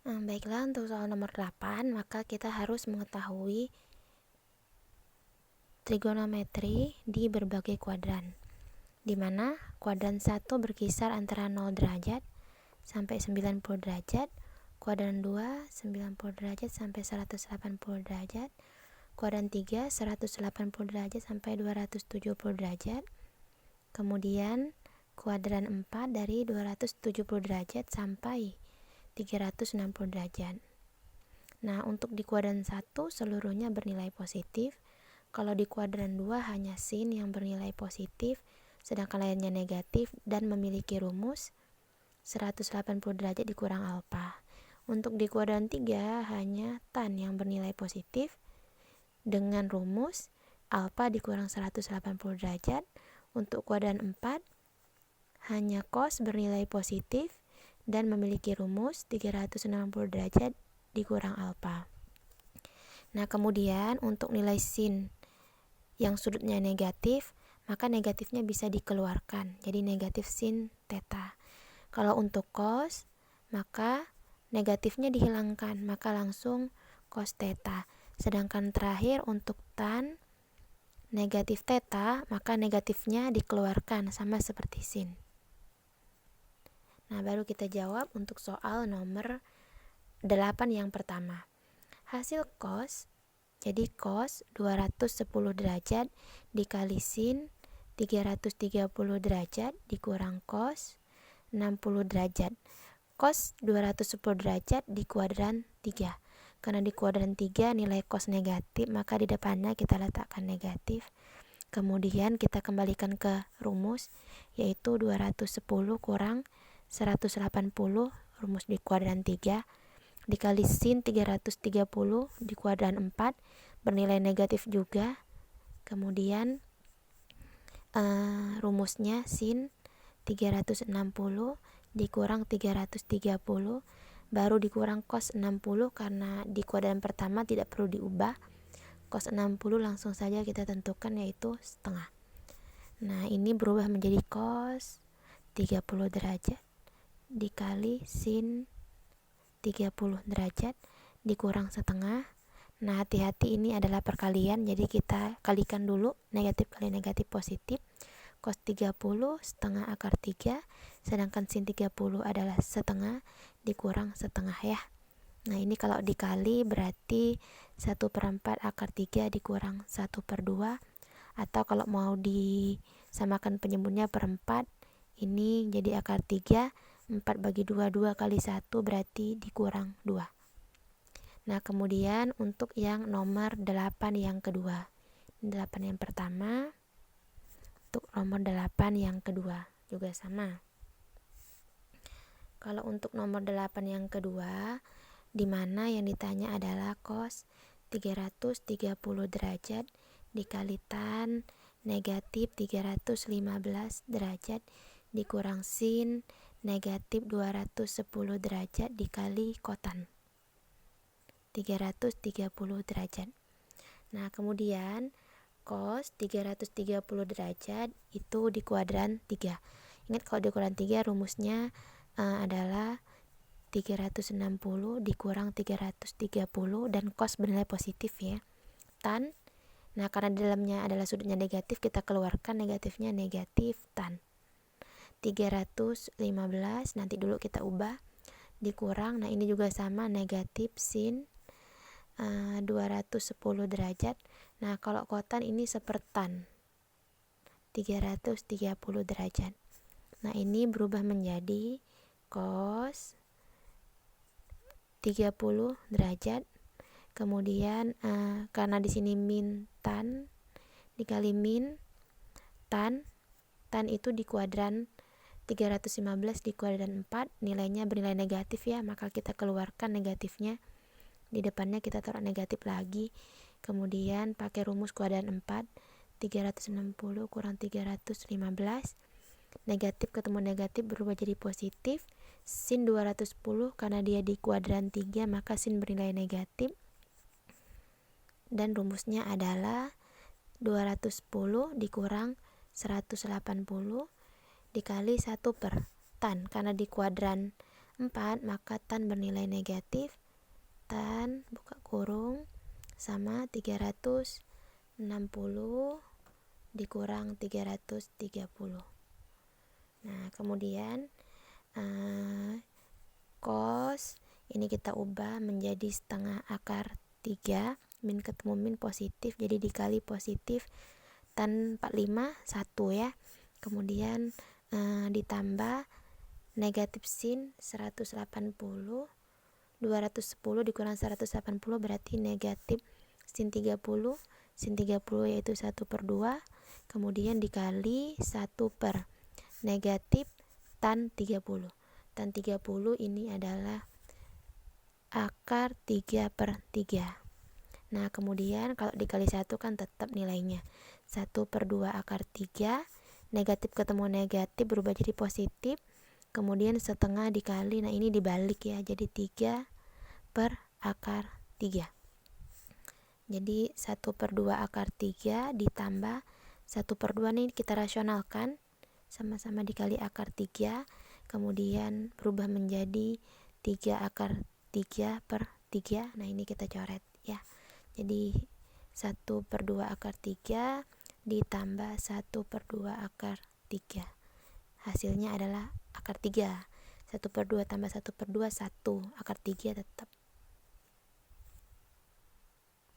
Baiklah, untuk soal nomor 8, maka kita harus mengetahui trigonometri di berbagai kuadran, di mana kuadran 1 berkisar antara 0 derajat sampai 90 derajat, kuadran 2 90 derajat sampai 180 derajat, kuadran 3 180 derajat sampai 270 derajat, kemudian kuadran 4 dari 270 derajat sampai 360 derajat. Nah, untuk di kuadran 1 seluruhnya bernilai positif. Kalau di kuadran 2 hanya sin yang bernilai positif, sedangkan lainnya negatif dan memiliki rumus 180 derajat dikurang alfa. Untuk di kuadran 3 hanya tan yang bernilai positif dengan rumus alfa dikurang 180 derajat. Untuk kuadran 4 hanya cos bernilai positif dan memiliki rumus 360 derajat dikurang alfa. Nah, kemudian untuk nilai sin yang sudutnya negatif, maka negatifnya bisa dikeluarkan, jadi negatif sin theta. Kalau untuk cos, maka negatifnya dihilangkan, maka langsung cos theta. Sedangkan terakhir untuk tan negatif theta, maka negatifnya dikeluarkan sama seperti sin. Nah, baru kita jawab untuk soal nomor 8 yang pertama. Hasil cos, jadi cos 210 derajat dikali sin 330 derajat dikurang cos 60 derajat. Cos 210 derajat di kuadran 3. Karena di kuadran 3 nilai cos negatif, maka di depannya kita letakkan negatif. Kemudian kita kembalikan ke rumus, yaitu 210 kurang 180, rumus di kuadran 3, dikali sin 330 di kuadran 4, bernilai negatif juga. Kemudian rumusnya sin 360 dikurang 330, baru dikurang cos 60, karena di kuadran pertama tidak perlu diubah. Cos 60 langsung saja kita tentukan, yaitu setengah. Nah, ini berubah menjadi cos 30 derajat dikali sin 30 derajat dikurang setengah. Nah, hati-hati, ini adalah perkalian, jadi kita kalikan dulu negatif kali negatif positif. Cos 30 setengah akar 3, sedangkan sin 30 adalah setengah dikurang setengah ya. Nah, ini kalau dikali berarti 1/4 akar 3 dikurang 1/2, atau kalau mau disamakan penyebutnya per 4, ini jadi akar 3, 4 bagi 2, 2 kali 1 berarti dikurang 2. Nah, kemudian untuk yang nomor 8 yang kedua. 8 yang pertama. Untuk nomor 8 yang kedua juga sama. Kalau untuk nomor 8 yang kedua, di mana yang ditanya adalah cos 330 derajat dikali tan negatif 315 derajat dikurang sin negatif 210 derajat dikali kotan 330 derajat. Nah, kemudian cos 330 derajat itu di kuadran 3. Ingat, kalau di kuadran 3 rumusnya adalah 360 dikurang 330 dan cos bernilai positif ya. Tan, nah karena di dalamnya adalah sudutnya negatif, kita keluarkan negatifnya, negatif tan 315, nanti dulu kita ubah, dikurang, nah ini juga sama, negatif sin 210 derajat. Nah, kalau kotan ini sepertan 330 derajat. Nah, ini berubah menjadi cos 30 derajat. Kemudian karena di sini min tan dikali min tan itu di kuadran 315 di kuadran 4, nilainya bernilai negatif ya, maka kita keluarkan negatifnya, di depannya kita taruh negatif lagi. Kemudian pakai rumus kuadran 4, 360 kurang 315, negatif ketemu negatif berubah jadi positif. Sin 210 karena dia di kuadran 3, maka sin bernilai negatif, dan rumusnya adalah 210 dikurang 180 dikali 1 per tan, karena di kuadran 4, maka tan bernilai negatif. Tan buka kurung sama 360 dikurang 330. Nah, kemudian cos ini kita ubah menjadi setengah akar 3, min ketemu min positif, jadi dikali positif tan 45 1 ya. Kemudian ditambah negatif sin 180, 210 dikurang 180 berarti negatif sin 30, sin 30 yaitu 1/2, kemudian dikali 1 per negatif tan 30. Tan 30 ini adalah akar 3/3. Nah, kemudian kalau dikali 1 kan tetap nilainya 1/2 akar 3, negatif ketemu negatif berubah jadi positif, kemudian setengah dikali, nah ini dibalik ya, jadi 3 per akar 3. Jadi 1/2 akar 3 ditambah 1/2 nih kita rasionalkan, sama-sama dikali akar 3, kemudian berubah menjadi 3 akar 3/3. Nah, ini kita coret ya. Jadi 1/2 akar 3 ditambah 1/2 akar 3. Hasilnya adalah akar 3. 1/2 tambah 1/2 1, akar 3 tetap.